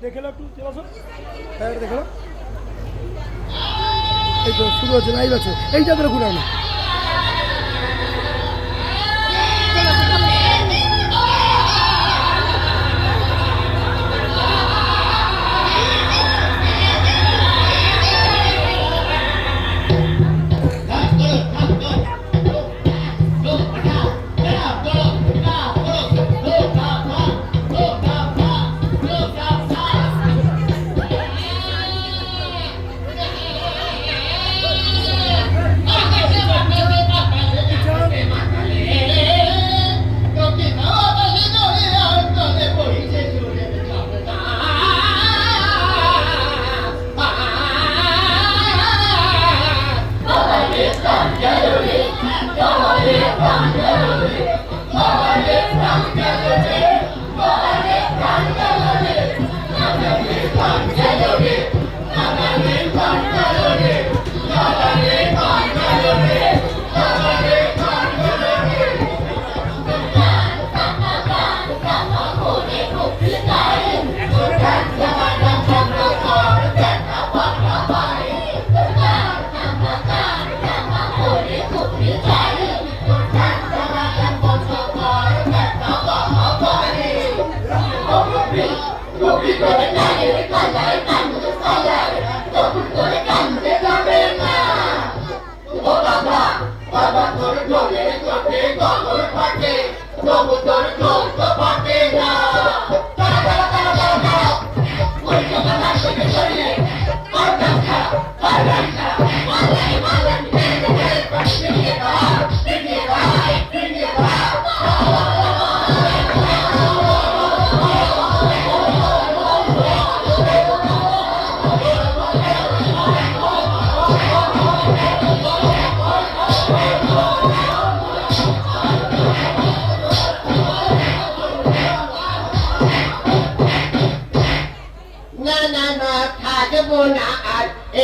দেখে একটু চলে আসো, দেখো এই তো শুরু হচ্ছে, লাইভ আছে, এইটা ধরে ঘুরে আনো।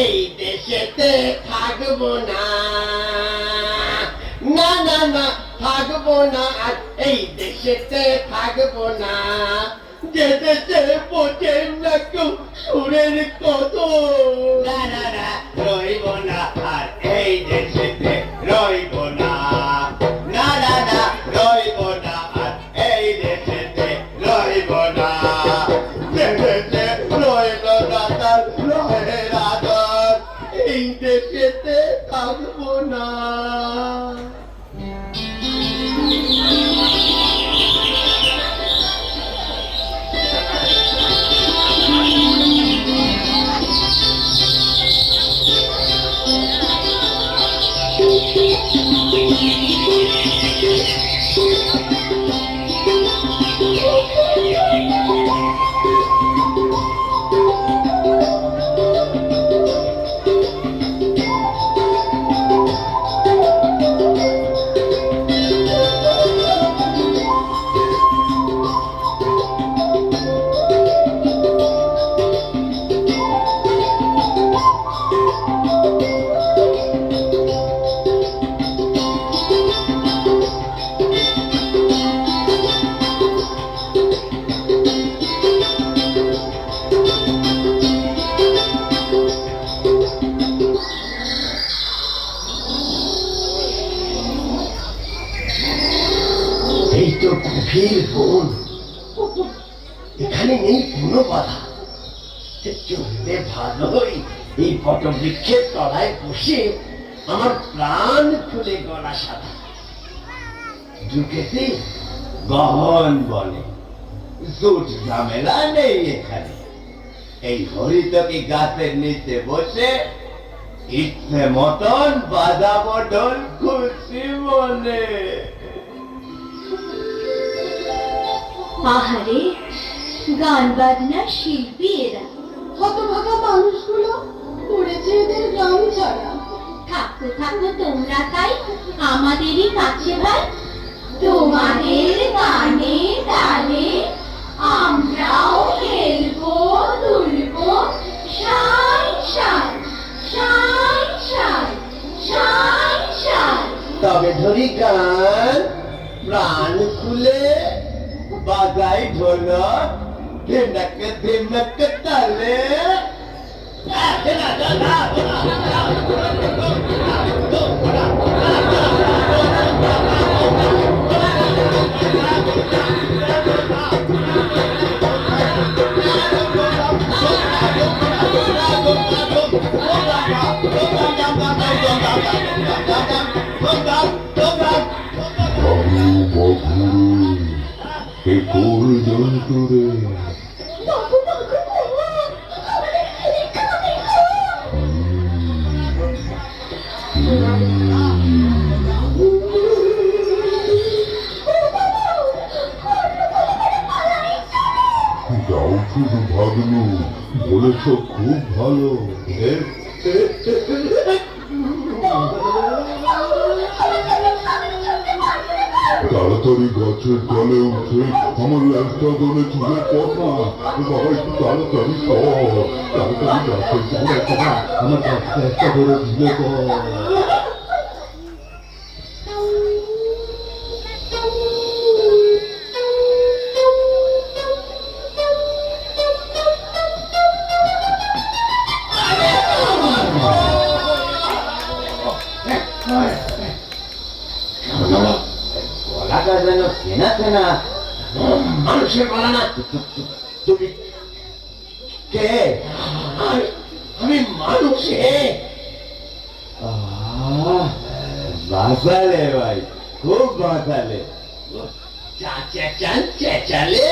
এই দেশেতে থাকবো না, না না না থাকবো না, আর এই দেশেতে থাকবো না। যে দেশে পচে না কেউ সুরের কত, না না না রইব না, আর এই দেশেতে রইব না, না না না রইব না, আর এই দেশেতে রইব না। যে দেশে রইল না তার রয়ের আদর, এই দেশেতে থাকবো না। এই তো গভীর বন, এখানে নেই কোনো বাধা, চললে ভালোই এই বটবৃক্ষের তলায় বসে আমার প্রাণ খুলে গলা সাদা। ঢুকেছি গহন বনে, জোট ঝামেলা নেই এখানে। এই হরিতকি গাছের নিচে বসে ইচ্ছে মতন বাজাবো ঢোল খুশি মনে। আহারে, গান বাজনার শিল্পী এরা। হতভাগা মানুষগুলো পড়েছে এদের গ্রাম ছাড়া। থাকো থাকো তোমরা তাই আমাদেরই কাছে ভাই, তোমাদের গানে তালে আমরাও খেলবো দুলবো, সাই সাই সাই সাই সাই সাই। তবে ধরি গান, প্রাণ খুলে বাজাই ঢোলক, দিনক তালে কোন জন্তু রে বাবু বাবু বাবু আমাদের খেলে খাবে যাও শুধু ভাগনু বলেছ খুব ভালো তাড়াতাড়ি গাছের তলে উঠে আমার ল্যাংটা দলে চুলে কথা বাবা একটু তাড়াতাড়ি কর তাড়াতাড়ি গাছের তলে কথা আমার ল্যাংটা ধরে ঝুলে কর গলাটা যেন চেনা চেনা মানুষের গলা না তুমি কে আমি মানুষ বাঁচালে ভাই খুব বাঁচালে চেঁচালে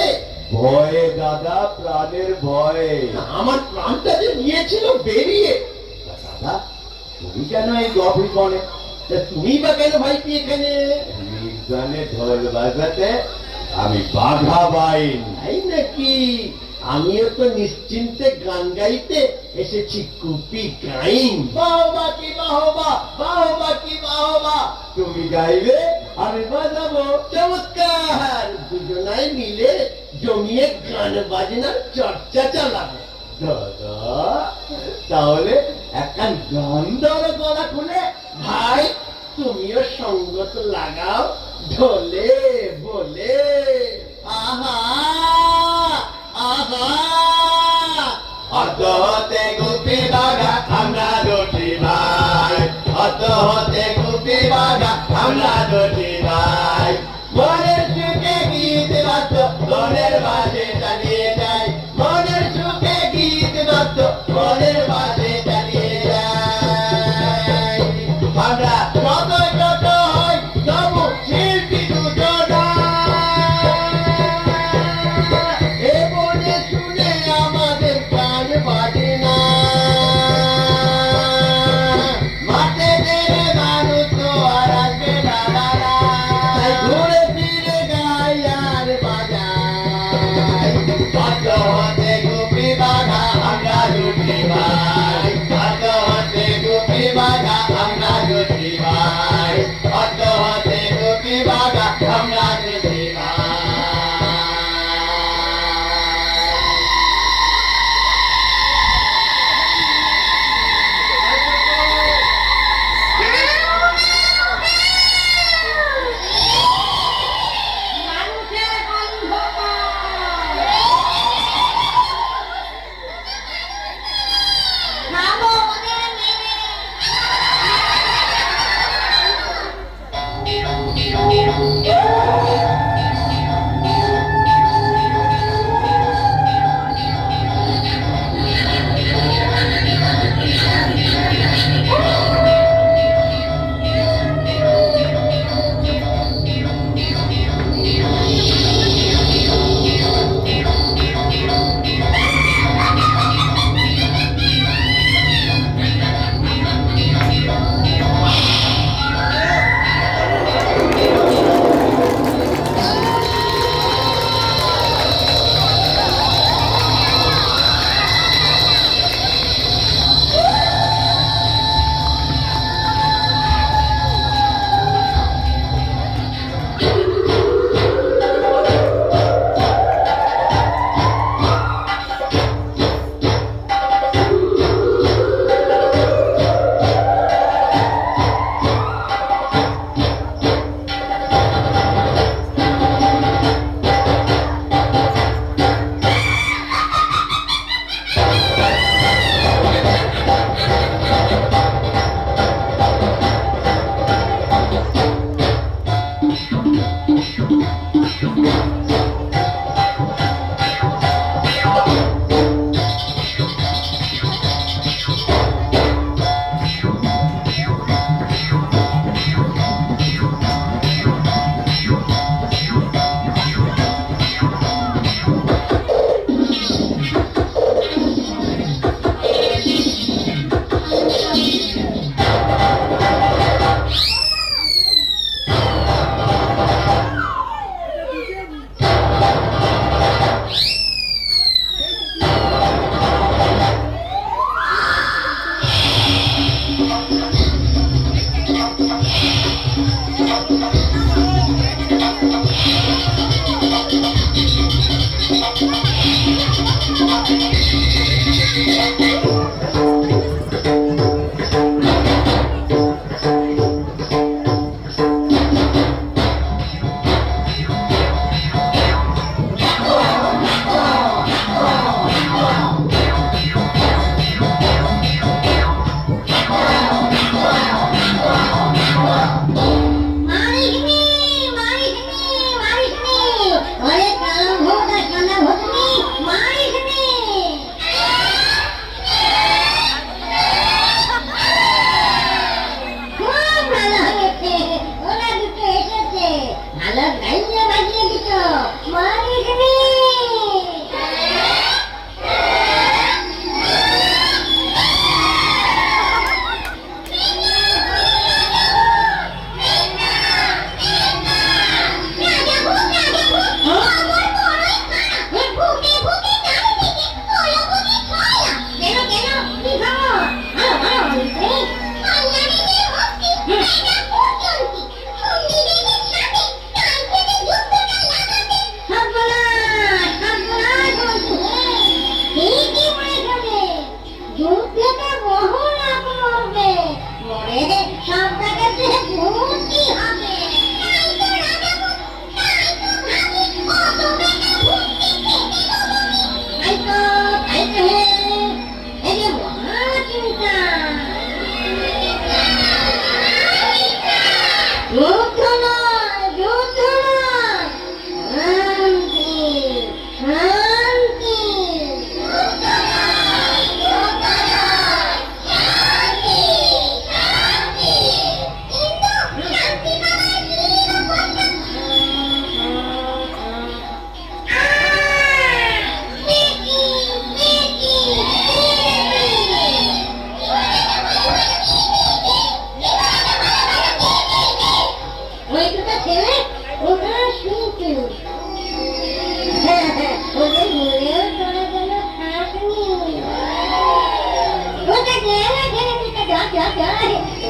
ভয়ে দাদা প্রাণের ভয়ে আমার প্রাণটা যে নিয়েছিল বেরিয়ে দাদা তুমি কেন এই গভীর বনে তুমি বা কেন ভাই কি এখানে নির্জনে ঢোল বাজাতে আমি বাঘা বাইন তাই নাকি আমিও তো নিশ্চিন্তে গান গাইতে এসেছি কুপি গাইন বাহবা কি বাহবা বাহবা কি বাহবা তুমি গাইবে আমি বাজাবো চমৎকার দুজনাই মিলে জমিয়ে গান বাজনার চর্চা চালাবো দাদা তাহলে একটা গান ধরো গলা খুলে ভাই তুমিও সঙ্গত লাগাও ঢোলে বলে আহা আহা অত হতে গুপি বাঘা আমরা দুটি ভাই অত হতে গুপি বাঘা আমরা দুটি ভাই মনের সুখে গীত বাদ্য মনের বাজে চালিয়ে যায় মনের সুখে গীত বাদ্য মনের বাজে চালিয়ে যায় আমরা কত কত হই তবু শিল্পী দুজনা এ বনে শুনে আমাদের গান বাজে না মাঠে দেবে মানুষ তো আর আসবে না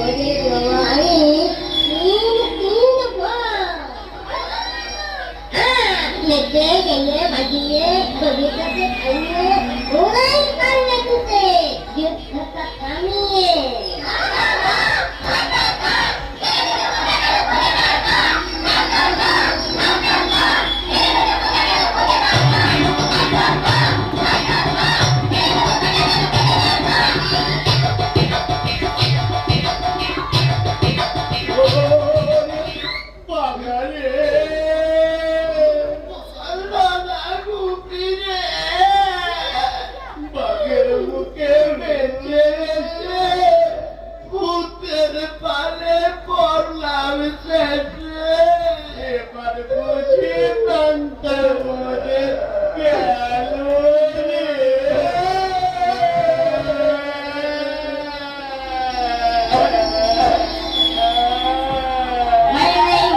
ওরে তোমারে তিন বার লেগে গেলে বাজিয়ে কবিতাতে খাইয়ে ওরাই কান্না করতে যুদ্ধটা থামিয়ে বাগানে রাধা গুপি রে বাঘের মুখে বেঁচে এসে ভূতের পালে পড়লাম শেষে এবার বুঝি প্রান্তর মনে গেল রে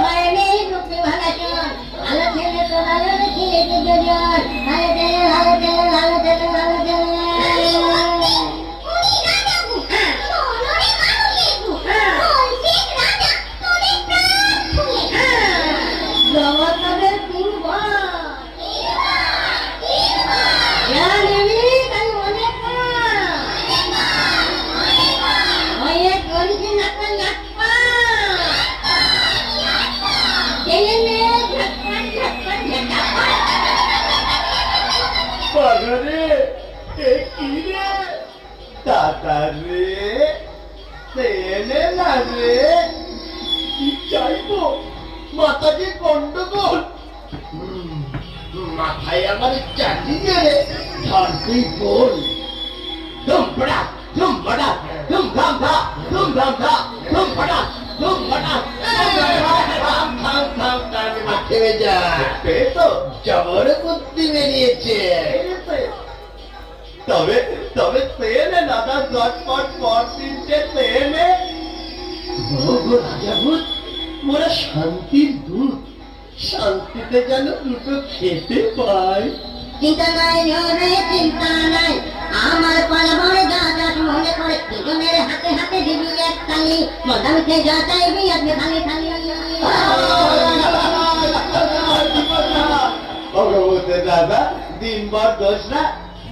ভয় নেই দুঃখে ভালো চল ভালো ছেলে তো ভালো ছেলে তো দুজন ভালো ছেলে ভালো ছেলে ভালো ছেলে ভালো ছেলে জগতের তিন বাগানে এ কি রে দাদা রে সেনে না রে কি চাইবো মাথাকে গন্ডগোল মাথায় আমার চাটিয়ে রে ঝড়তেই বল ধুম পড়া ধুম পড়া ধুম ধাম ধা ধুম ধাম ধা ধুম পড়া ধুম পড়া থাম থাম থাম কানে মাঠে যা তো জবর বুদ্ধি বেরিয়েছে তবে তবে সেনে দাদা ঝটপট পর তিনটে সেনে গো রাজা ভূত মোরা শান্তির দূত শান্তিতে যেন দুটো খেতে পাই চিন্তা নাই রে চিন্তা নাই আমার পালাবরে দাদা মনে করে দুজনের হাতে হাতে দিবি এক তালি মদামকে যা চাইবি আপনি খালি খালি ভগবতের দাদা দিনভর দোষ না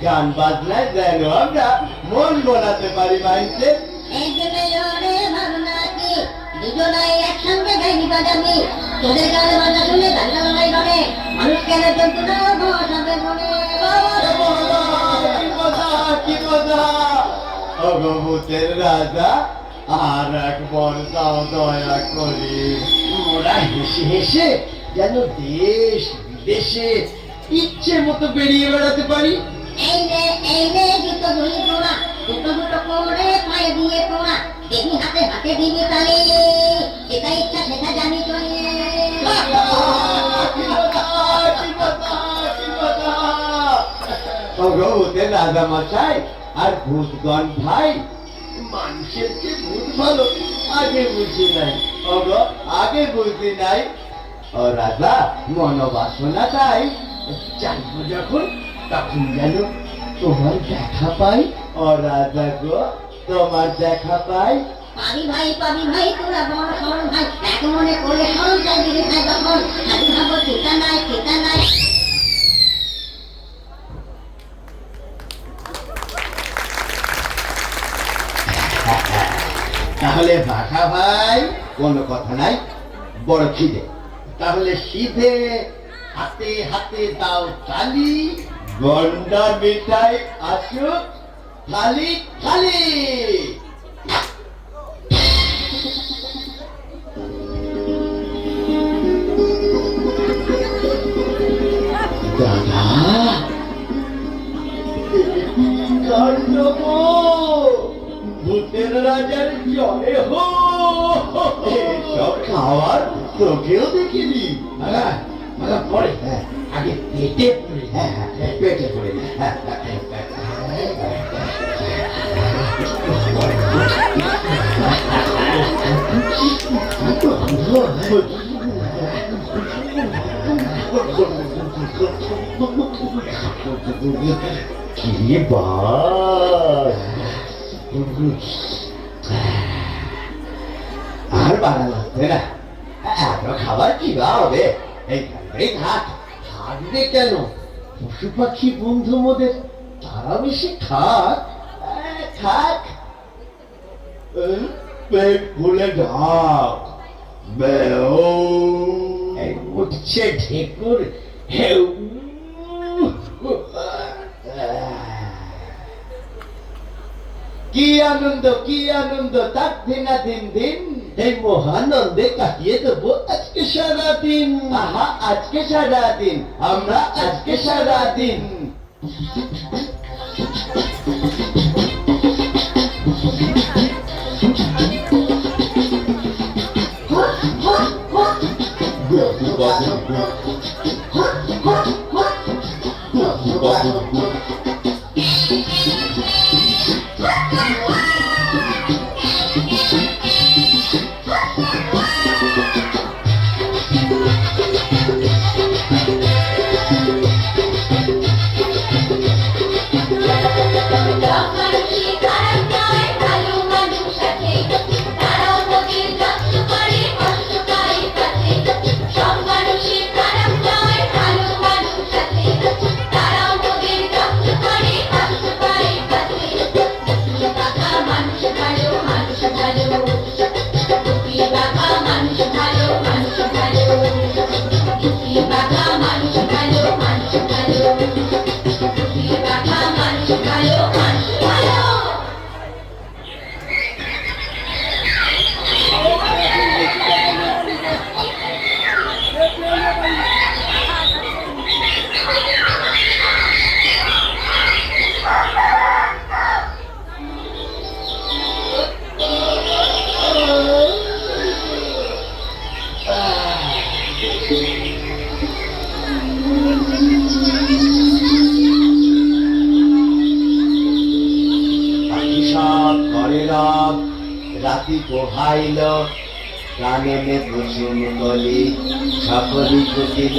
গান বাজনায় যেন আমরা মন বোলাতে পারি মাইন্ডে একজনে রে ভাবনা কি দুজনাই একসঙ্গে গাইবি বাজাবি তোদের গান বাজনা শুনে গান্ডা লড়াই করে মানুষ কেন যন্ত্রণা বসাবে মনে ভগবতের রাজা আর এক বর্ষাও দয়া করি ওরা হেসে হেসে যেন দেশ বিদেশে ইচ্ছে মতো বেরিয়ে বেড়াতে পারি এই রে দুটো ধুলি পোড়া দুটো দুটো করে পায়ে দিয়ে পোড়া দেখি হাতে হাতে দিবি তালি যেটা ইচ্ছা সেটা জানি চলে ভগবতের রাজা মশাই আর ভূতগণ ভাই মানুষের যে ভূত ভালো আগে বুঝি নাই আগে বুঝি নাই ও রাজা মনোবাসনা তাই জানবো যখন তখন যেন তোমার দেখা পাই ও রাজা গো তোমার দেখা পাই পাবি ভাই তোরা বড় সরল ভাই এক মনে করে সরল চাই দিকে খাই তখন খালি ভাবো চিন্তা নাই তাহলে ভাষা ভাই কোনো কথা নাই বড় খিদে তাহলে সিধে হাতে হাতে দাও তালি গন্ডা মিঠাই আসুক খালি খালি দাদা কাণ্ড গো ভূতের রাজার জয় হো সব খাওয়ার তোকেও দেখিনি পরে আগে পেটে পড়ে পেটে পড়ে কি বাস আর বাড়া লাগবে না, এত খাবার কি বা হবে, এইখানটাই থাক। থাকবে কেন, পশু পাখি বন্ধু মোদের তারা বেশি খাক, থাক। পেট ফুলে ঢাক, উঠছে ঢেকুর, কি আনন্দ তার দিনা দিন দিন, এই মহানন্দে কাটিয়ে দেবো আজকে সারাদিন। আহা আজকে সারাদিন, আমরা আজকে সারাদিন। রাতি পোহাইল, কাননে কুসুম কলি সকলি কুটিল।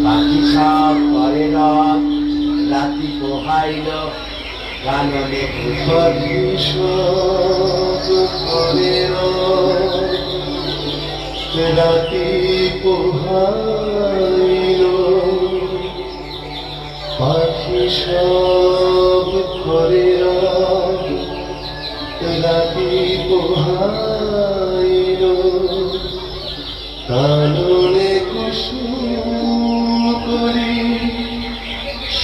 পাখি সব করে রাতি পোহাইল, কাননে রাতি পোহাইল, পাখি সব করে রাতি পোহাইল, কাননে কুসুম করি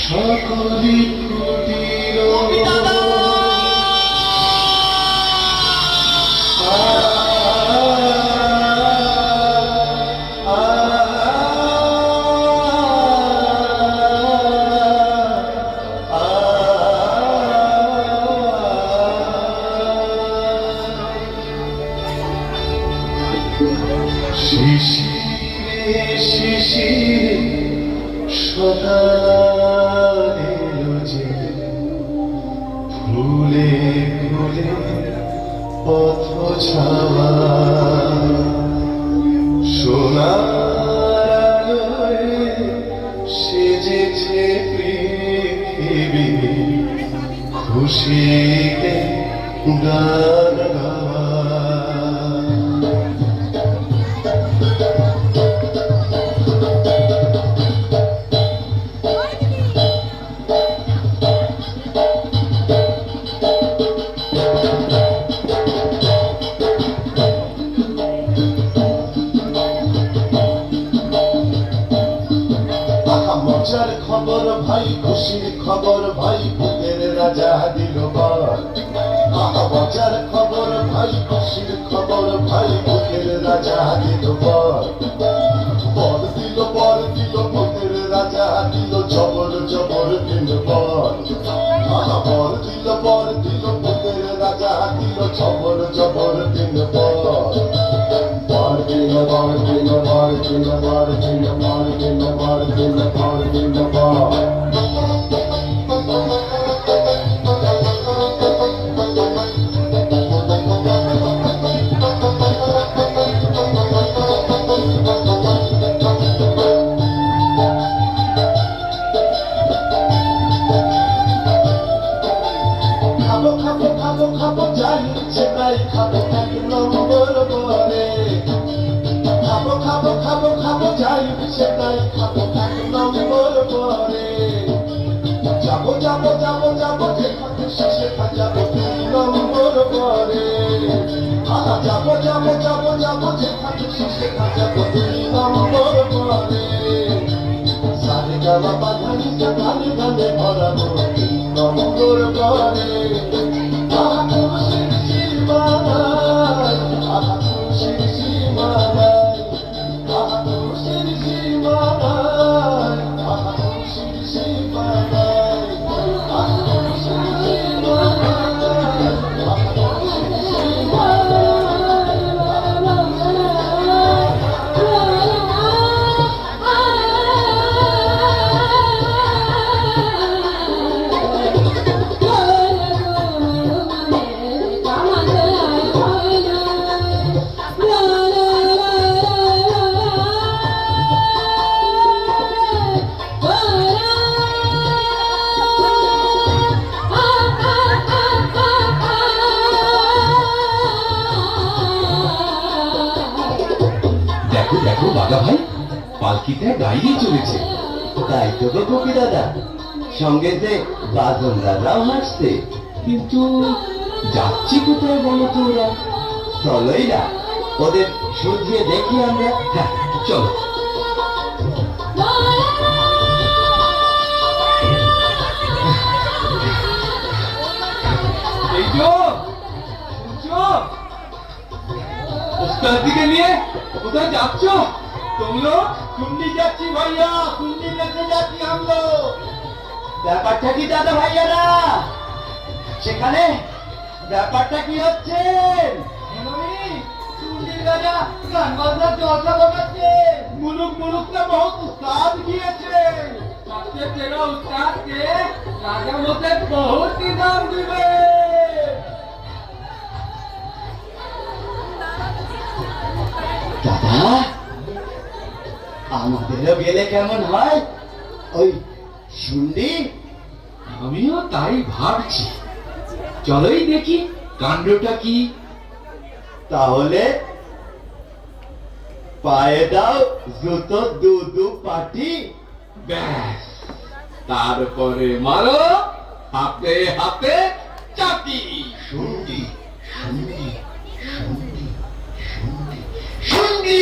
সকলি কুটির। শিশিরে শিশিরে সকাল এলো যে, ফুলে ফুলে পথ ছাওয়া, সোনার আলোয় সেজেছে পৃথিবী, খুশিতে গান গাওয়া। মজার খবর ভাই, খুশির খবর ভাই, ভূতের রাজা দিল বর। মজার খবর ভাই, খুশির খবর ভাই, ভূতের রাজা দিল বর। বর দিল ভূতের রাজা দিল, জবর জবর দিল বর। বর দিল ভূতের রাজা দিল, জবর জবর দিল বর। Bar dilla bar dilla bar dilla bar dilla bar dilla bar dilla bar dilla bar. Khabo khabo khabo khabo jai chai khabo ek number bar. বাবা ধানি কানে কানে ভরাবো নম্বর করে দেখো দেখো বাঘা ভাই, পালকিটা গাইয়ে চলেছে। তাই তো গো গোপী দাদা, সঙ্গে যে বাজন দাদাও হাসছে। কিন্তু যাচ্ছি কোথায় বলো তো ওরা? চলোই না, ওদের সূর্যে দেখি আমরা। হ্যাঁ চলো। এই তো ওস্তাদ দিকে নিয়ে কোথায় যাচ্ছ তোমরা? কুন্ডি যাচ্ছি ভাইয়া, কুন্ডি দেখতে যাচ্ছি আমরা। ব্যাপারটা কি দাদা ভাইয়ারা সেখানে? ব্যাপারটা কি হচ্ছে? গান বাজনা চর্চা বাজাচ্ছে। মুলুক মুলুক না বহুত উস্তাদ গিয়েছে। সবচেয়ে সেরা উস্তাদকে রাজা মতে বহুত ইনাম দিবে। দাদা আমাদেরও গেলে কেমন হয়? ওই শুনলি? আমিও তাই ভাবছি, চলোই দেখি কাণ্ডটা কি। তাহলে পায়ে দাও জুতো দু পাটি। ব্যাস, তারপরে মারো হাতে হাতে চাটি। শুনলি শুনলি শুনলি শুনলি শুনলি।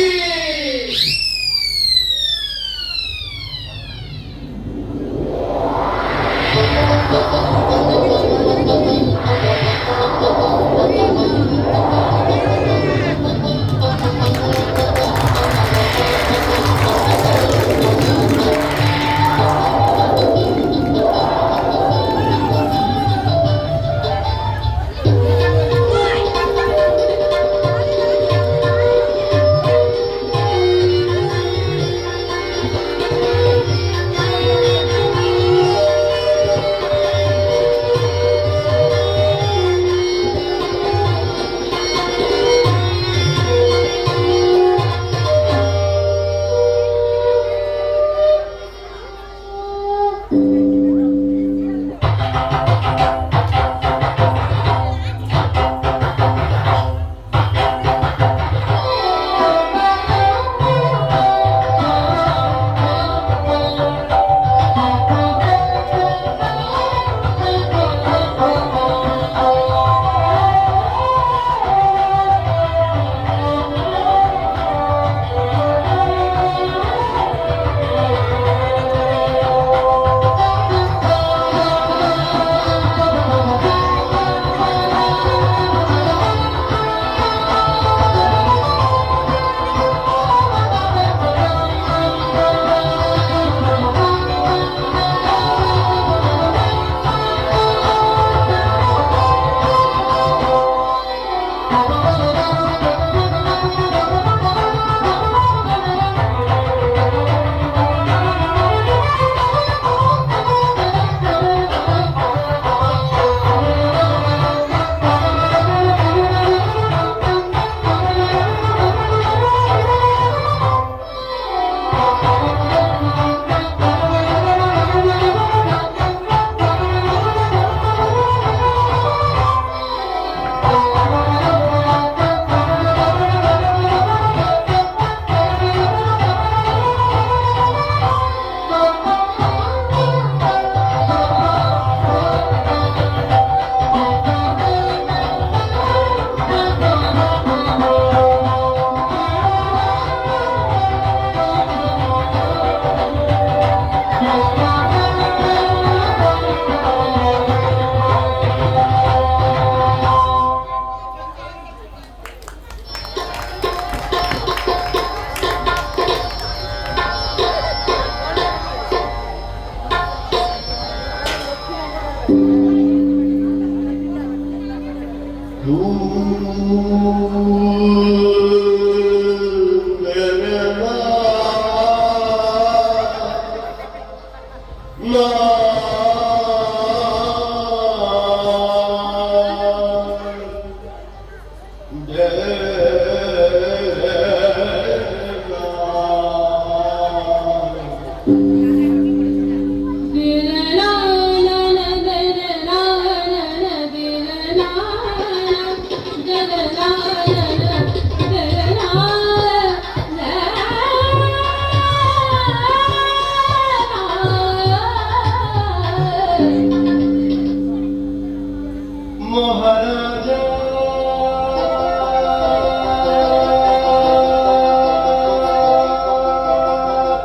মহারাজা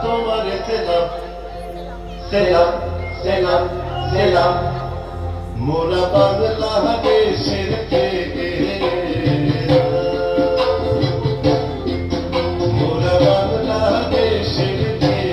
তোমার সেলাম সেলাম সেলাম সেলাম মোরা বাংলাদেশের থেকে মোরা বাংলাদেশের থেকে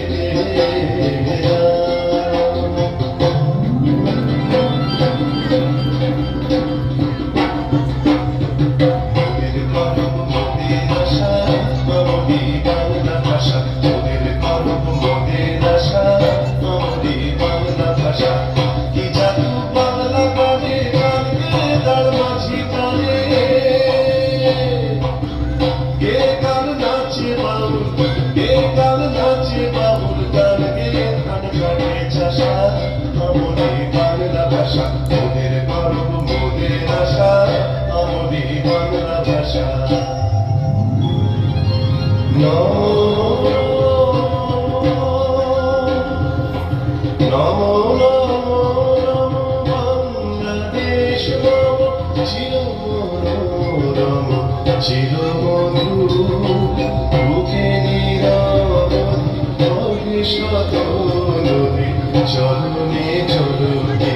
চলনে চলনে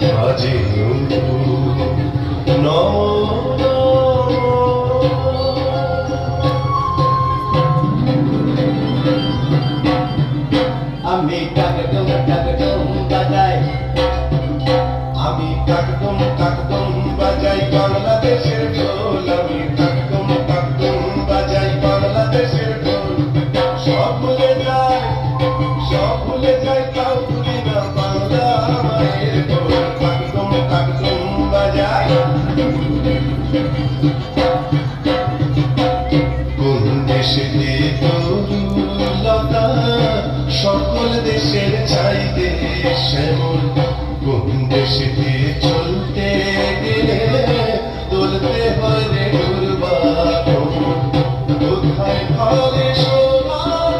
বাজে আমি কাকদম বাজাই আমি কাকদম বাজাই বাংলাদেশের ঢোল আমি কাকদম বাজাই বাংলাদেশের ঢোল সব ভুলে যায় তাও ভুলি না বাংলা মায়ের ঢোল কাকদম বাজাই কোন দেশেতে তরুলতা সকল দেশের চাইতে শ্যামল কোন দেশেতে চলতে গেলে তুলতে হয় রে দুর্বা কোথায় ফলে সোনার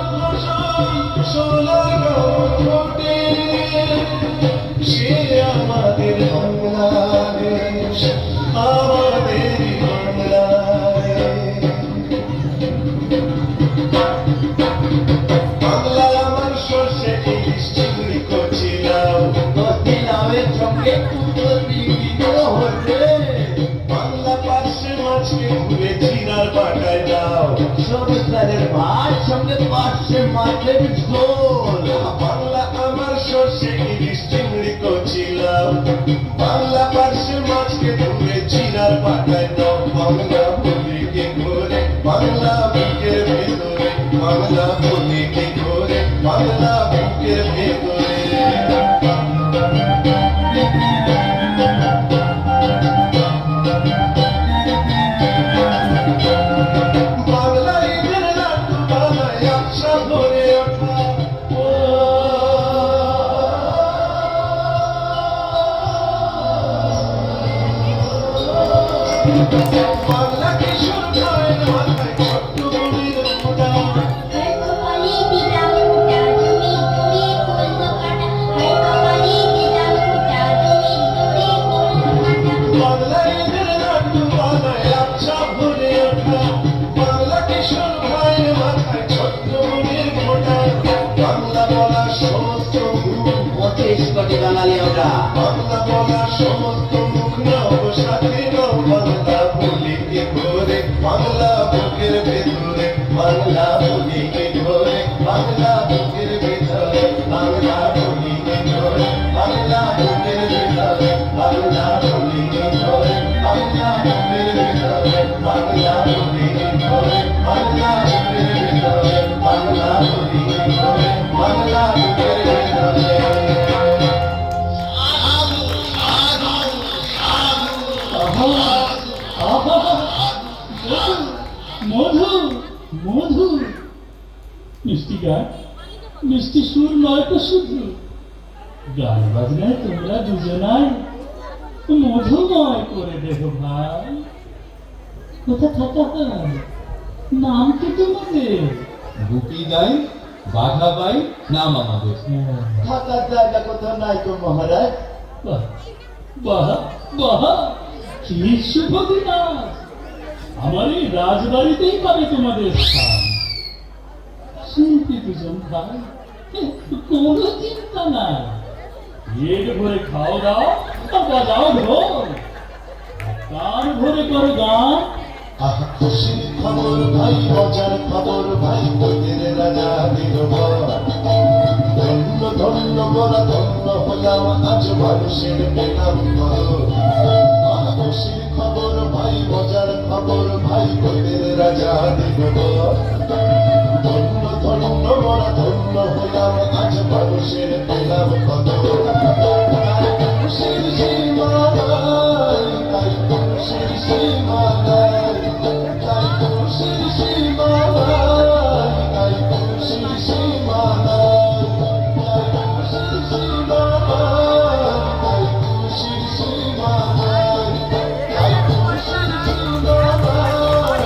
সে আমাদের বাংলাদেশ আমাদের বাংলাদেশ বাংলা আমার সর্ষে ইলিশ চিংড়ি করছিলাম লাউয়ের সঙ্গে বাংলা পার্শ্বে মাছকে ঘুরে চিনার বাটায় দাও সংসারের ভাত সঙ্গে পার্শ্বে মাছের ঝোল বাংলা আমার সর্ষে ইলিশ চিংড়ি করছিলাম বাংলা পার্শ্বে মাছকে ঘুরে চিনার বাটায় দাও বাংলা বলিকে ঘুরে বাংলা বুকের ভেতরে বাংলা বলিকে ঘুরে বাংলা বুকের ভেতরে বাংলা কিশোর গায়ের মাথায় ছোট্ট বুড়ির মোটা বাংলা ঈদের নাট্য বানায় আচ্ছা ভরে ওঠা বাংলা কিশোর গায়ের মাথায় ছোট্ট বুড়ির মোটা বাংলা বলা সমস্ত মুখ 25 কোটি বাঙালি আমরা বাংলা বলা সমস্ত মুখ নব সাথে বাংলা বলিকে ঘরে বাংলা বুকের ভেতরে বাংলা বলিকে ঘরে বাংলা বুকের ভেতরে বাংলা বলিকে ঘরে বাংলা বুকের ভেতরে বাংলা বলিকে ঘরে বাংলা মিষ্টি সুর নয় তো শুধু, গান বাজনায় তোমরা দুজনায় মধুময় করে দেব ভাই। কোথা থাকা হয়, নাম কি তোমাদের? গুপি গাই, বাঘা বাই, নাম আমাদের। থাকার জায়গা কোথাও নাই তো মহারাজ। বাহ বাহ বাহ, কি শুভ দিনাজ! আমার এই রাজবাড়িতেই পাবে তোমাদের স্থান। শিল্পী দুজন ভাই, কোনো চিন্তা নাই। পেট ভরে খাও দাও আর বাজাও ঢোল, কান ভরে করো গান। খুশির খবর ভাই, মজার খবর ভাই, তোদের রাজা বীরবর। ধন্য ধন্য বলা ধন্য হলাম, আজ মানুষের পেলাম খবর। খুশির খবর ভাই, মজার খবর ভাই, তোদের রাজা বীরবর। ধন্য ধন্য বলা ধন্য হলাম, আজ মানুষের পেলাম খবর। খুশির সীমা নাই, তাই খুশির সীমা নাই। খুশির সীমা নাই, তাই খুশির সীমা নাই। খুশির সীমা নাই, তাই খুশির সীমা নাই। তাই খুশির সীমা নাই।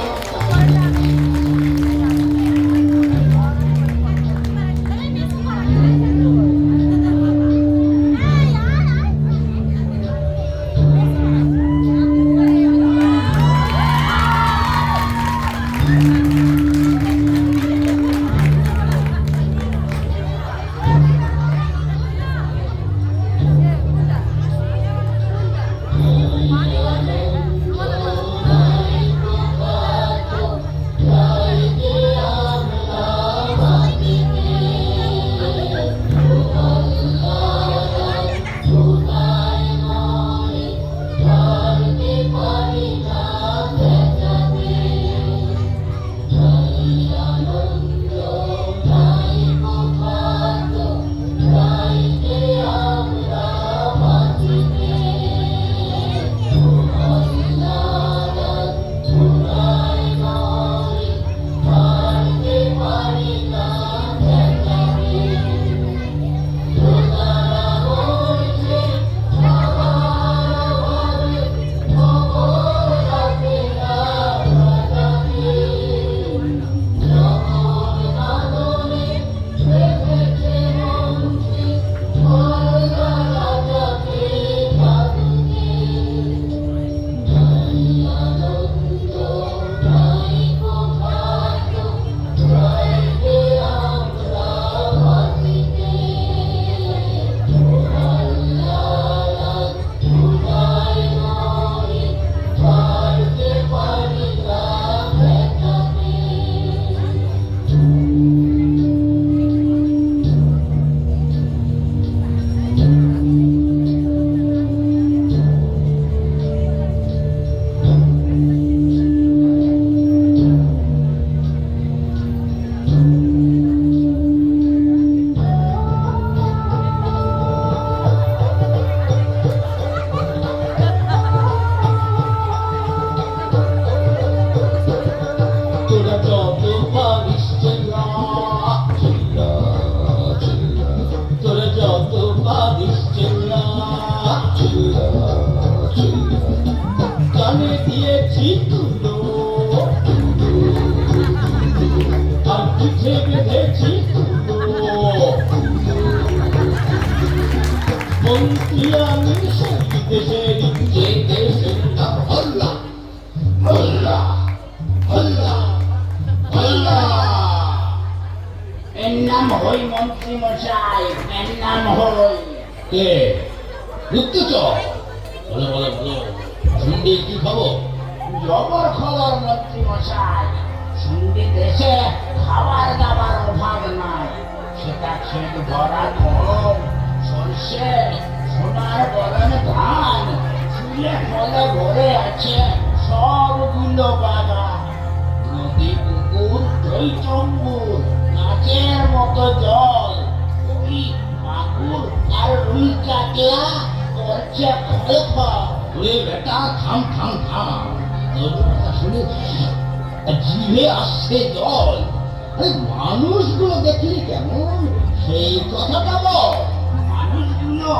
কানে দিয়েছি তুলো, আর পিঠে বেঁধেছি তুলো। মন্ত্রী আমি সেই দেশের, যে দেশের নাম আল্লাহ আল্লাহ আল্লাহ আল্লাহ। এর নাম হই মন্ত্রী মশাই, এর নাম হই কে গুপ্তচর? বলো বলো বলো, শুনবি কি খবর? জবর খবর মন্ত্রী মশাই। সুন্দি দেশে খাবার দাবার অভাব নাই। সেটা খেত ভরা গম, সর্ষে, সোনার বরণ ধান, ফুলে ফলে ভরে আছে সবগুলো বাগান। নদী পুকুর চৈচম্বুর, নাচের মতো জল। ওই মাগুর আর রুই কাতলা করছে খোঁপা। ওরে বেটা, থাম থাম থাম, তোর কথা শুনে জিভে আসছে জল। আরে মানুষগুলো দেখলে কেমন সেই কথাটা বল। মানুষগুলো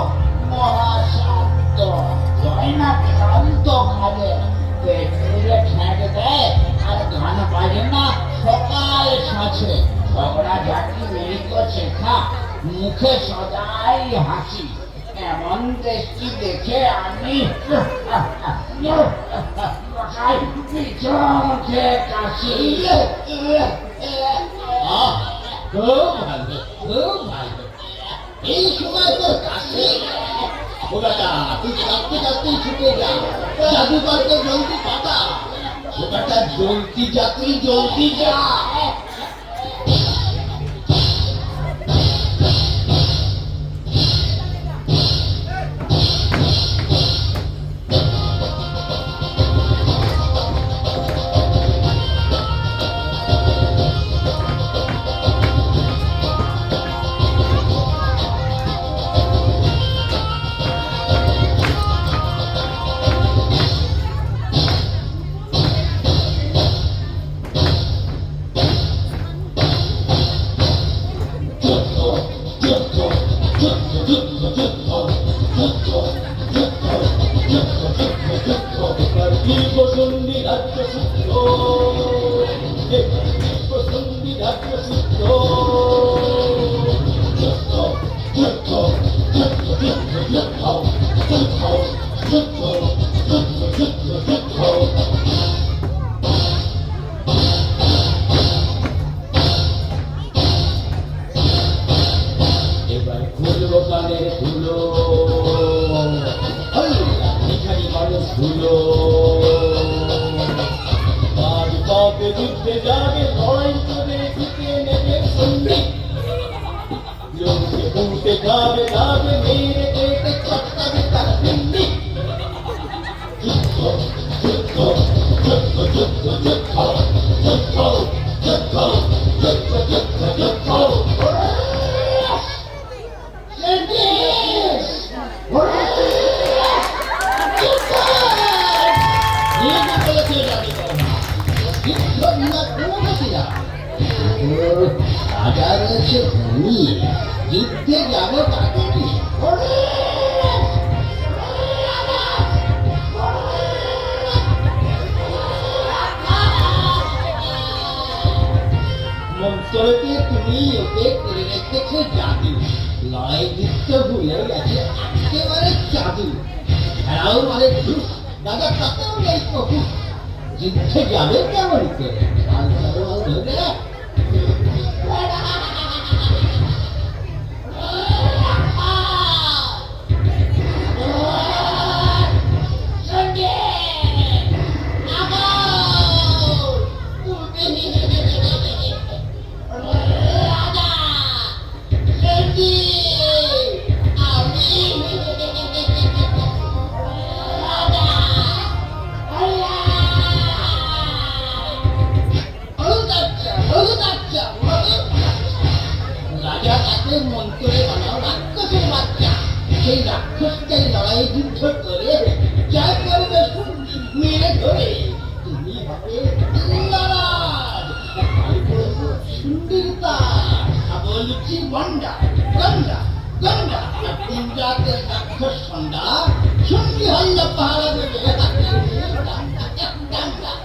মহাশান্ত, হয় না শান্ত খাবে, পেটে ঠেক দেয় আর গান বাজে না সকাল সাঁচে। ঝগড়া ঝাঁটি মেরিত শেখা, মুখে সদাই হাসি। এমন দৃষ্টি দেখে আমি মুখে কাশি। খুব ভালো, খুব ভালো। এই সময় তোর কাশি? ও বেটা, তুই কাঁদতে কাঁদতেই ছুটে যা, জাদুকরকে জলদি পাতা। ও বেটা, জলদি যাত্রী, জলদি যা। এবার খুলবো কানের ধুলো, ভিখারি মানুষ ধুলো। আজ পাবে যুদ্ধে যাবে, লড়াই করে জিতে নেবে সন্ধি। লোককে উঠে যাবে, যাবে মেরে পেটে চটকাবে তার হিন্দি। যুদ্ধ যুদ্ধ যুদ্ধ যুদ্ধ যুদ্ধ যুদ্ধ যুদ্ধ যুদ্ধ যুদ্ধ যুদ্ধ। রাজা রয়েছে ধনী, যুদ্ধে যাবো তাকে নিয়ে। মন্ত্রকে তুমি ওকে করে রেখেছো জাদু, লড়াই যুদ্ধ ভুলে গেছে একেবারে জাদু। খেলাও মানে ঘুষ, দাদা তাতেও নেই প্রভু। যুদ্ধে যাবে কেমন করে? ধরে রাজা তাকে মন্ত্রে বানাও রাক্ষসের বাচ্চা। সেই রাক্ষসদের লড়াই যুদ্ধ করে জয় করবে মেরে ধরে। তুমি হবে ইন্দ্ররাজ, সুন্দরতা, বলছি গন্ডা গন্ডা গন্ডা। তিন জাতের রাক্ষস সন্ধ্যা সঙ্গী হল্লা পাহারা দেবে। গন্ডা গন্ডা গন্ডা।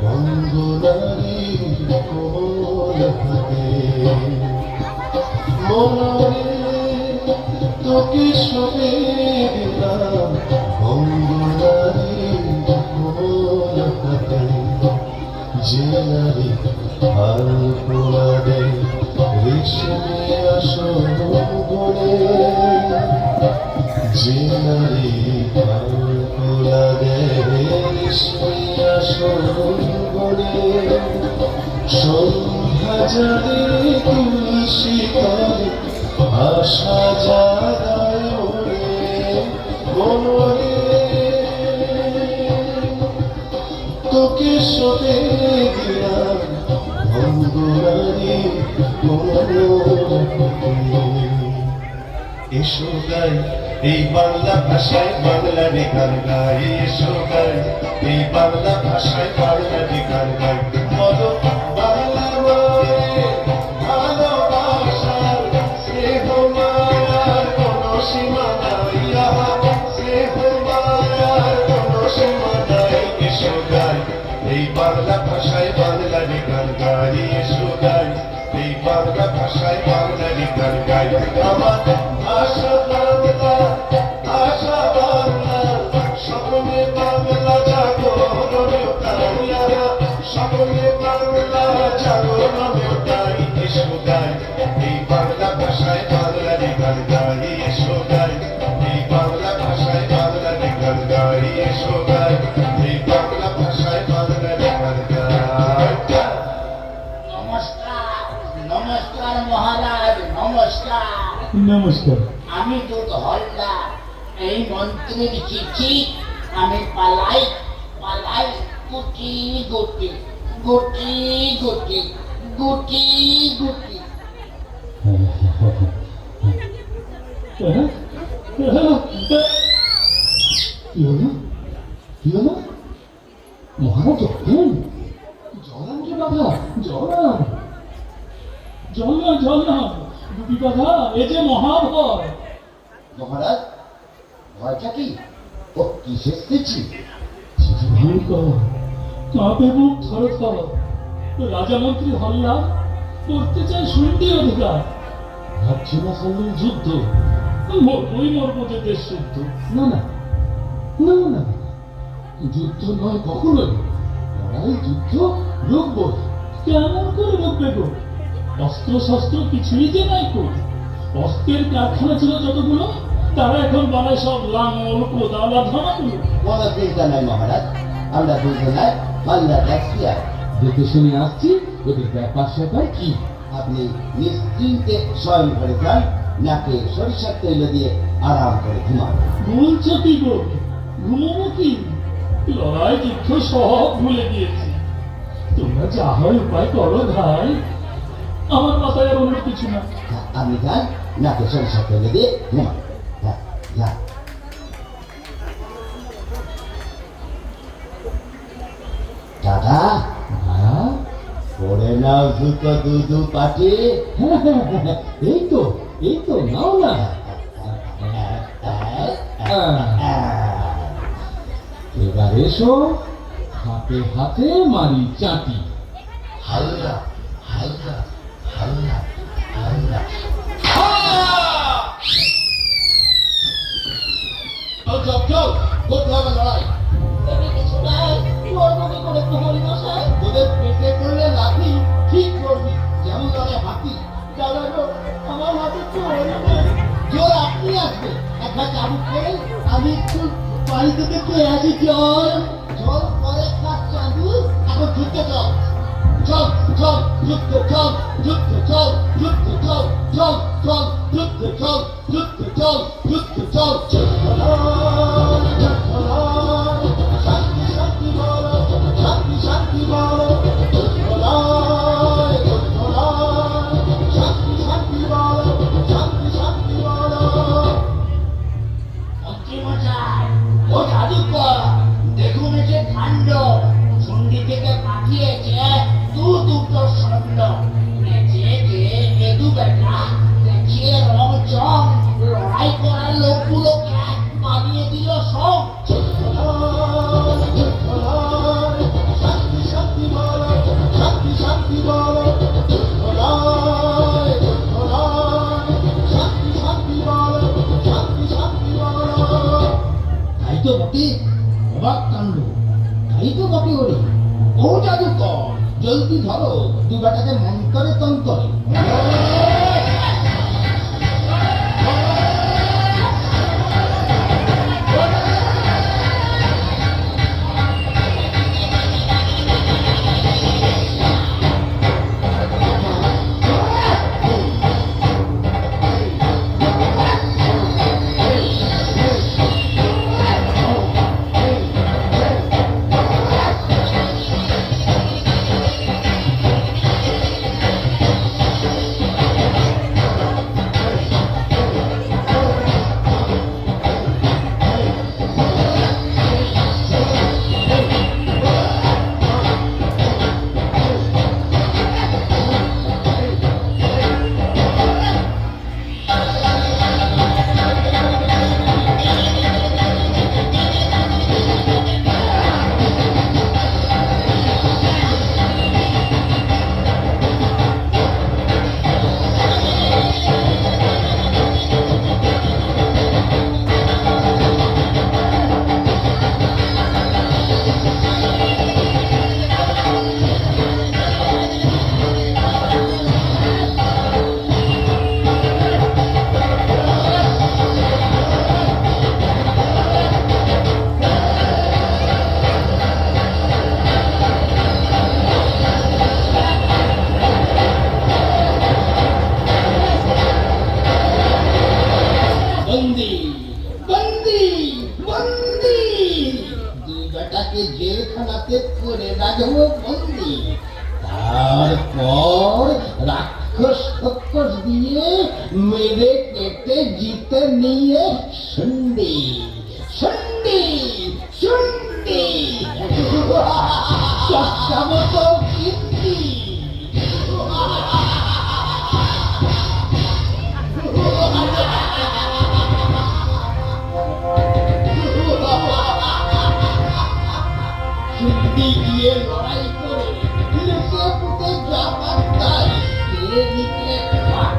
বঙ্গনারী কোমল হাতে মনরে তোকে সবে দিলাম বঙ্গনারী কোমল হাতে যে নারী হাল পোড়া দেয় রেশমি আসন গড়ে যে নারী হাল পোড়া দেয় রেশমি আসন গড়ে সন্ধ্যা জানে তুলসী তলে আশা জাগায় মনে তোকে সবে দিলাম ভঙ্গুরানি এসো গাই এই বাংলা ভাষায় বাংলা গান গাই এসো গাই এই বাংলা ভাষায় বাংলা গান গাই বলো বাংলা ভালোবাসার স্নেহ মায়ার কোনো সীমা নাই স্নেহ মায়ার কোনো সীমা নাই এসো গাই এই বাংলা ভাষায় বাংলা গান গাই এসো গাই এই বাংলা ভাষায় বাংলা গান গাই আমার আশা বাংলা সকলে বাংলা জাগরণ সকলে বাংলা জাগরণ গাই এসো গাই এই বাংলা ভাষায় বাংলা গান গাই এসো গাই এই বাংলা ভাষায় বাংলা গান গাই এসো গাই এই বাংলা ভাষায় বাংলা গান গাই। নমস্কার নমস্কার মহারাজ নমস্কার। নমস্কার। আমি দুধ হলদার। এই মন্ত্রীর চিঠি আমি পালাই পালাই গুটি গুটি গুটি গুটি গুটি গুটি। মহারাজ জলান যে বাধা জলান জল না দুটি কথা এ যে মহাভয়। মহারাজ ভয়টা কি ও কিসের চিঠি ভয়ঙ্কর কাঁপে বুক থর থর। রাজা মন্ত্রী হল্লা করতে চায় শুনতে অধিকার। ভাবছি না সামনে যুদ্ধ মরবই মরবো যে দেশ শুদ্ধ। না না না না যুদ্ধ নয় কখনোই লড়াই যুদ্ধ রুখবো। কেমন করে রুখবে গো? অস্ত্র শস্ত্র কিছুই যে নাই কো। অস্ত্রের কারখানা ছিল যতগুলো তারা এখন বানায় সব লাঙল কোদাল আর ধামাগুলো। কোনো চিন্তা নাই মহারাজ আমরা দুজনায় পাল্লা দেখছি আর দেখে শুনে আসছি ওদের ব্যাপার স্যাপার কি। আপনি নিশ্চিন্তে শয়ন করে যান নাকে সরিষার তৈল দিয়ে আরাম করে ঘুমান। বলছো কি গো? ঘুমবো কি? লড়াই যুদ্ধ সব ভুলে গিয়েছি। তোমরা যা হয় উপায় করো ভাই, আমার মাথায় আর অন্য কিছু না। আপনি যান নাকে সরিষার তৈল দিয়ে ঘুমান। যান দাদা হ্যাঁ পরে নাও দুটো দুধু পাটি। এই তো নাও না। এবার এসো হাতে হাতে মারি চাটি। হালকা হালকা হালকা হালকা চল চল করতে হবে লড়াই। আমি কিছু নাই মরবো কি করে প্রহরী মশাই? তোদের পেটে করলে লাঠি ঠিক করবি যেমন লড়ে হাতি। দাদা গো আমার হাতে চোর নেই। জোর আপনি আসবে একবার চাবুক করে আমি একটু বাড়িতে দেখে আসি। জল জল পরে কাজ চালু এখন যুদ্ধ চল চল চল যুদ্ধ চল যুদ্ধ চল যুদ্ধ চল চল চল যুদ্ধ চল যুদ্ধ চল যুদ্ধ চল শান্তি শান্তি বলো শান্তি শান্তি বলো শান্তি শান্তি বলো শান্তি শান্তি বলো। মন্ত্রী মশাই ও জাদুকর দেখুন যে কাণ্ড সন্ধি থেকে পাঠিয়েছে দুটো ষণ্ড। নেচে যে এদু বেটা দেখিয়ে রং চং লড়াই করার লোকগুলোকে বানিয়ে দিল তাই তো বটে ওরে। ও জাদুকর, জলদি ধরো দু বেটাকে মন্তরে তন্তরে। বন্দি বন্দি বন্দি, দুই বেটাকে জেলখানাতে করে রাখবো বন্দি। তারপর রাক্ষস ফক্ষস দিয়ে মেরে কেটে জিতে নিয়ে শুন্ডি শুন্ডি শুন্ডি চর্চা মতো কীর্তি। শুন্ডি গিয়ে লড়াই করে লুকে পুটে যা পাত্তাই ফিরে নিতে পার।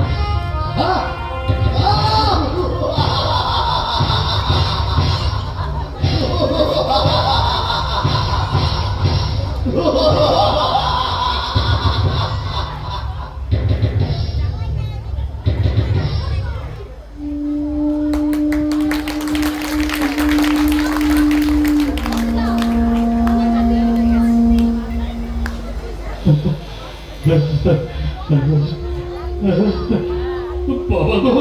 বাবা গো,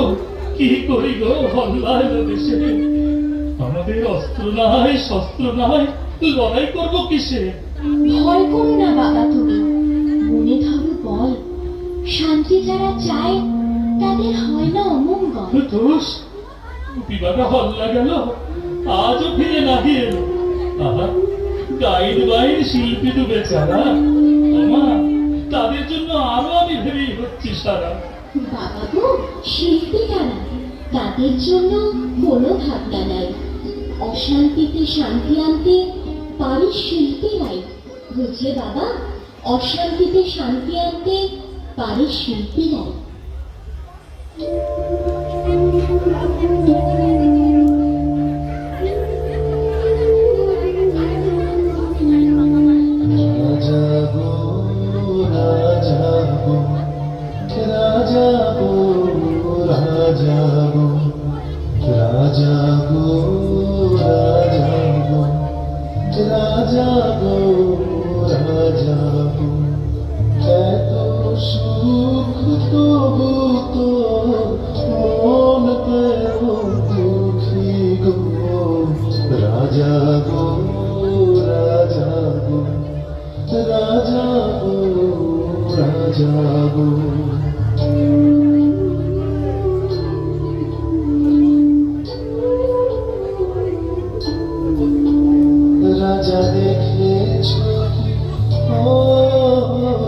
কি করি গো, হল্লায় দেশে আমাদের অস্ত্র নাই শস্ত্র নাই, লড়াই করবো কিসে? ভয় করো না বাবা, তুমি মনে ধরো বল। শান্তি যারা চায় তাদের হয় না অমঙ্গল। দোষ বিবাদা হল্লা গেল, আজও ফিরে নাহি এলো। আহা, গাইড বাইর শিল্পী তো বেচারা, আমা তাদের জন্য আরো আমি ভেবেই হচ্ছি সারা। বাবা গো, শিল্পী তারা, তাদের জন্য কোনো ভাবনা নাই। অশান্তিতে শান্তি আনতে পারে শিল্পীরাই, বুঝলে বাবা? অশান্তিতে শান্তি আনতে পারে শিল্পীরাই। রাজা দেখেছ ও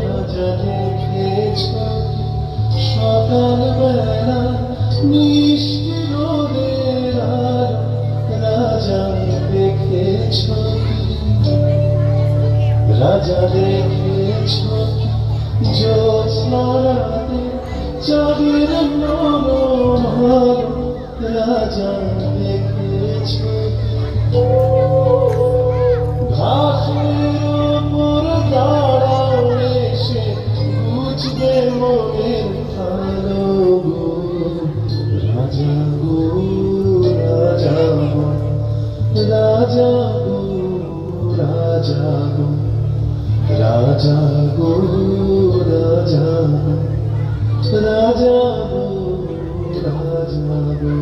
রাজা দেখেছ সকালবেলা মিষ্টি রোদের রাজা দেখেছ রাজা দেখেছ জ্যোৎস্না রাতে চাঁদের নরম রাজা দেখেছ ঘাসের উপর দাঁড়াও এসে বুঝবে মনের ভালো গো রাজা গো রাজা গো রাজা গো রাজা গো রাজা গো রাজা গো রাজা গো রাজা গো।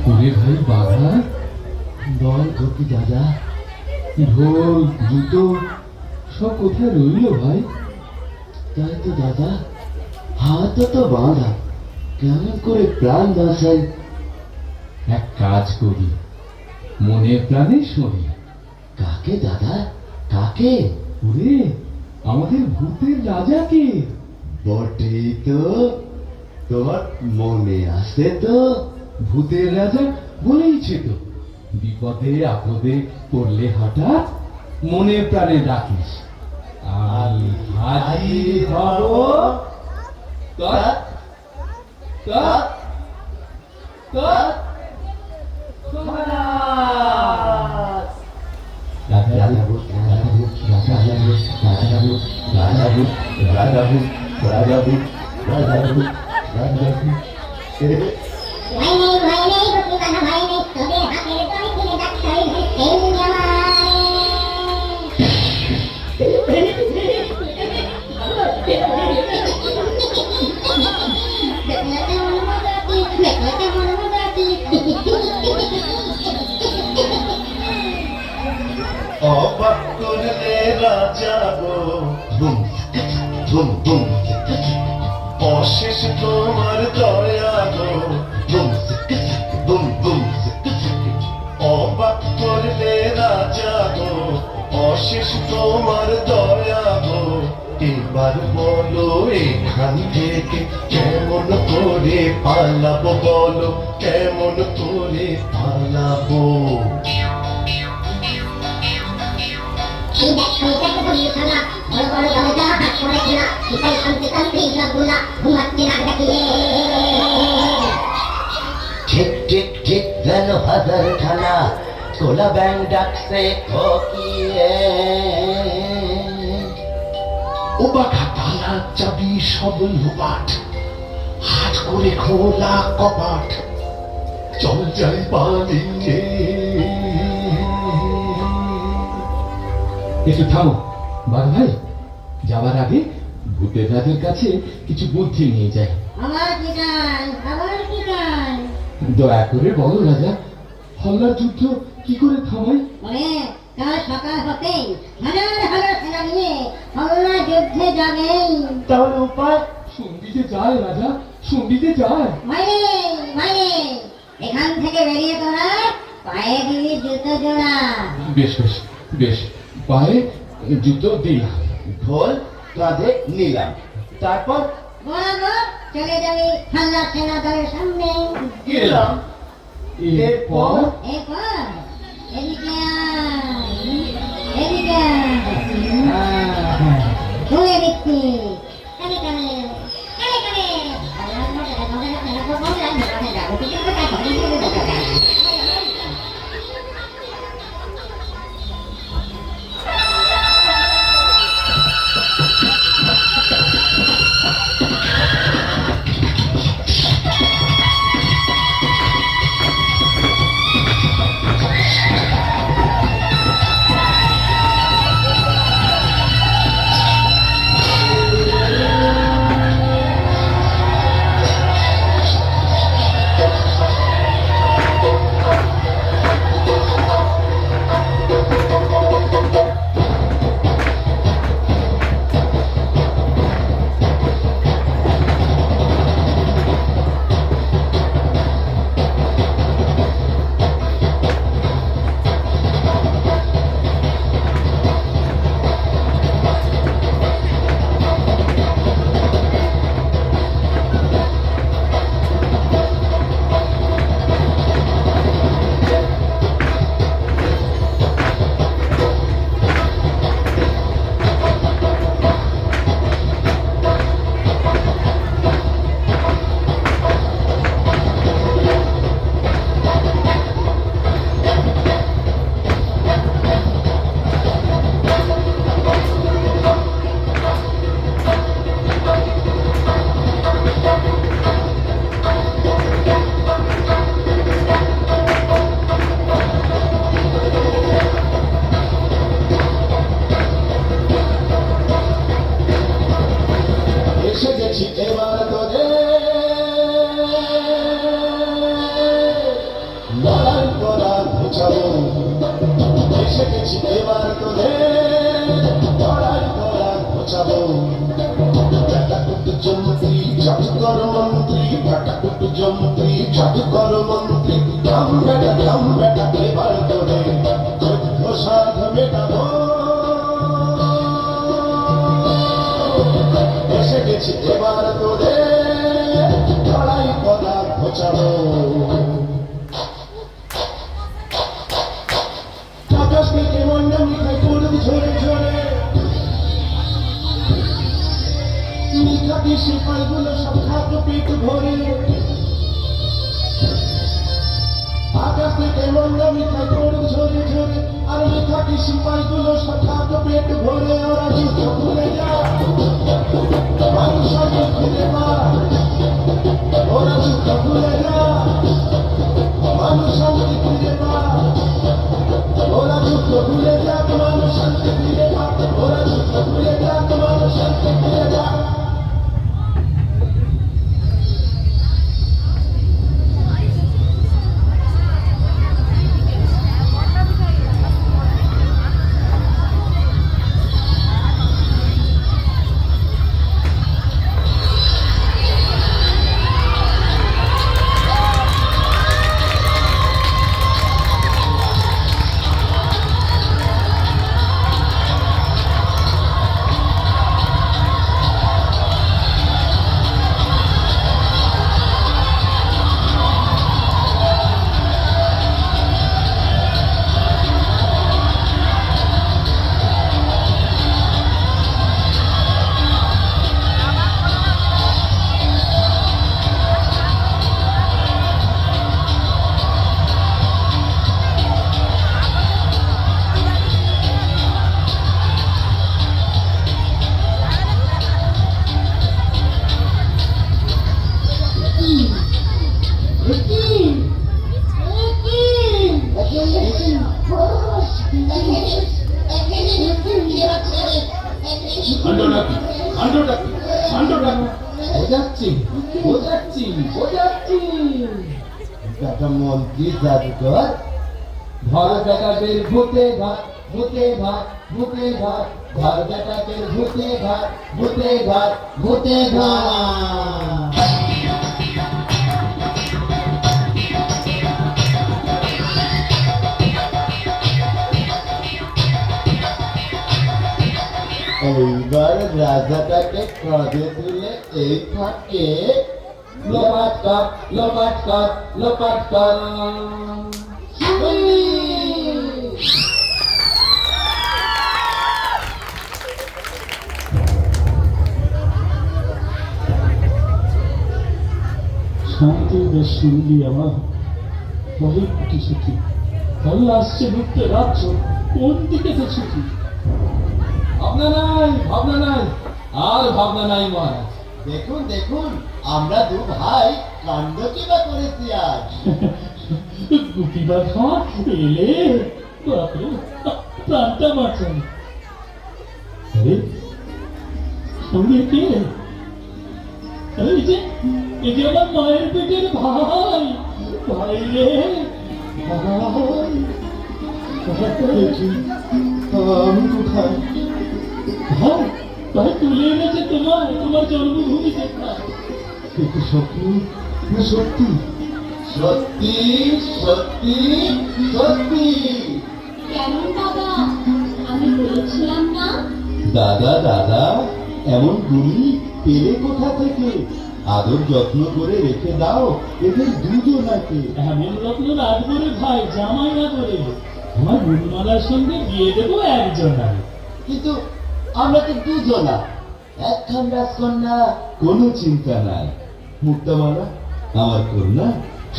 ওরে ভাই বাঘা, বল ঘটি দাদা, ঢোল জুতো সব কোথায় রইল ভাই? তাই তো দাদা, হাত তো বাঁধা, কেমন করে প্রাণ বাঁচাই? এক কাজ করি, মনে প্রাণে সরি। কাকে দাদা, কাকে? ওরে আমাদের ভূতের রাজাকে। বটেই তো, তোমার মনে আছে তো? ভূতের রাজা বলেইছে তো, বিপদে আপদে পড়লে হঠাৎ মনে প্রাণে ডাকিস, আমি হাজির হব। তৎ তৎ তৎ খবরদার। রাজা ভূত, রাজা ভূত, রাজা ভূত, রাজা ভূত, রাজা ভূত, রাজা ভূত, রাজা ভূত, রাজা ভূত, রাজা ভূত। ভাই নেই প্রতিবানা ভাই নেই তোদের হাতের দড়ি কিনে ডাক্তার এই অবাক করলে রাজা গো, বুম বুম বুম, অশেষ তোমার দয়া গো, বুম বুম বুম। অবাক করলে রাজা গো, অশেষ তোমার দয়া গো। এবার বলো এখান থেকে কেমন করে পালাবো, বলো কেমন করে পালাবো? এই দেখ সন্তানকে বলিয়ে ফেলা বড় বড় দরজা হাত করে খোলা শীতল শান্তি কান্তি সবগুলা ঘুমাচ্ছে না ডাকিয়ে ঠিক ঠিক ঠিক যেন হাজার খানা কোলা ব্যাং ডাকছে কোকিয়ে। ও বাঘা তালা চাবি সব লোপাট, হাট করে খোলা কপাট, চল যাই পালিয়ে। একটু থামো বাঘ ভাই, যাবার আগে ভূতের রাজের কাছে কিছু বুদ্ধি নিয়ে যায়। আমার কি গান আমার কি গান দয়া করে বলো রাজা, হল্লার যুদ্ধ কি করে থামাই? ওরে কাল সকাল হতেই হাজার হাজার সেনা নিয়ে হল্লা যুদ্ধে যাবেই। তাহলে উপায়? সঙ্গীতে যায় রাজা, সঙ্গীতে যায়। মাইনে এখান থেকে বেরিয়ে তোরা পায়ে দিবি জুতো জোড়া। বেশ বেশ বেশ, পায়ে জুতো দিলাম, ঢোল কাঁধে নিলাম, তারপর বরাবর চলে যাবি হাল্লা সেনা দলের সামনে। গেলাম। এরপর এরপর এদিকে আয়, এদিকে শুনে দিচ্ছি কানে কানে কানে কানে গেছি এবার তোদের লড়াই করা ঘুচাবো এসে গেছি এবার তোদের লড়াই করা ঘুচাবো কাটাকুট জমতি জাদুকর মন্ত্রী কাটাকুট জমতি জাদুকর মন্ত্রী থাম বেটা এবার তোদের যুদ্ধ সাধ মেটাবো এসে গেছি এবার তোদের লড়াই করা ঘোচাবো আকাশ থেকে মন্ডা মিঠাই পড়বি ঝরে ঝরে মিঠাকে সিপাইগুলো সব খাদ্য পেট ভরে আকাশ থেকে মন্ডা মিঠাই পড়বি ঝরে ঝরে আর মিঠাকে সিপাইগুলো সব খাদ্য পেট ভরে ওরা যুদ্ধ ভুলে যায় মানুষ আগে ফিরে পায় ওরা যুদ্ধ ভুলে যায় মানুষ শান্তি ফিরে পায় ওরা যুদ্ধ ভুলে যাক মানুষ শান্তি ফিরে পায় ওরা যুদ্ধ ভুলে যাক মানুষ শান্তি ফিরে পায় মন্ত্রী জাদুকর ঘর বেটাদের ভূতে ঘাট ভূতে ঘাট ভূতে ঘাট ঘর বেটাদের ভূতে ঘাট ভূতে ঘাট ভূতে ঘাট এইবার রাজাটাকে কাঁধে তুলে এই থাকে লোপাট কর লোপাট কর লোপাট কর শান্তির দেশ শুনলি আমার অনেক ছুটি ভালো আসছে ঢুকতে রাজ্য কোন দিকে তো ছুটি ভাবনা নাই আর ভাবনা নাই মহারাজ দেখুন দেখুন আমরা দু ভাই কাণ্ড কিবা করেছি আজ গুপিবা খাওয়া এলে বাপরে প্রাণটা বাঁচান সঙ্গে কে এই যে আমার মায়ের পেটের ভাই ভাই রে ভাই আমি কোথায় ভাই ভাই তুলে এনেছে তোমার জন্মভূমি কোথায় কিন্তু সত্যি সত্যি সত্যি সত্যি সত্যি কেমন দাদা আমি বলেছিলাম না দাদা দাদা এমন গুলি পেলে কোথা থেকে আদর যত্ন করে রেখে দাও এদের দুজনাকে এমন রত্ন রাখবো রে ভাই জামাই না করে আমার গুণমালার সঙ্গে বিয়ে দেবো একজনার কিন্তু আমরা তো দুজনা একখান রাজকন্যা কোনো চিন্তা নাই মুক্তামালা আমার কন্যা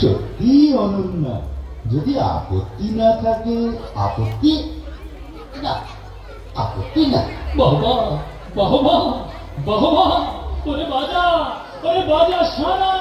সত্যি অনন্যা যদি আপত্তি না থাকে আপত্তি না আপত্তি না বাবা বাবা বাবা ওরে বাজা সারা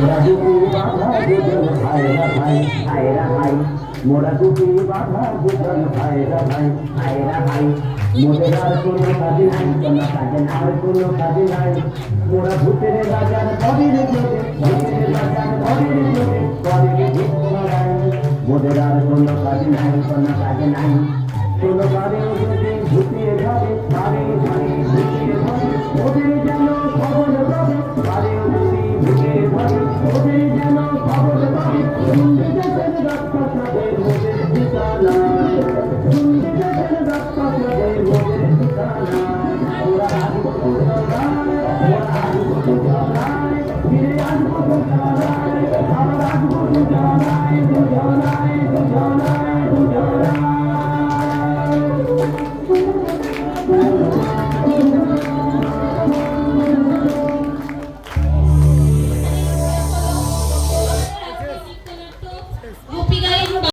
মোরা দুটি বাধা দুজন ভাইরা ভাই ভাইরা ভাই মোরা দুটি বাধা দুজন ভাইরা ভাই ভাইরা ভাই মোদের আর কোনো কাজে নাই কোনো কাজে নাই কোনো কাজে নাই মোরা ভূতের রাজার বডির জোরে ভূতের রাজার বডির জোরে বডির ভিক্ষারাই মোদের আর কোনো কাজে নাই কোনো কাজে নাই কোনো বারে যদি ভূতের ঘরে বাড়ি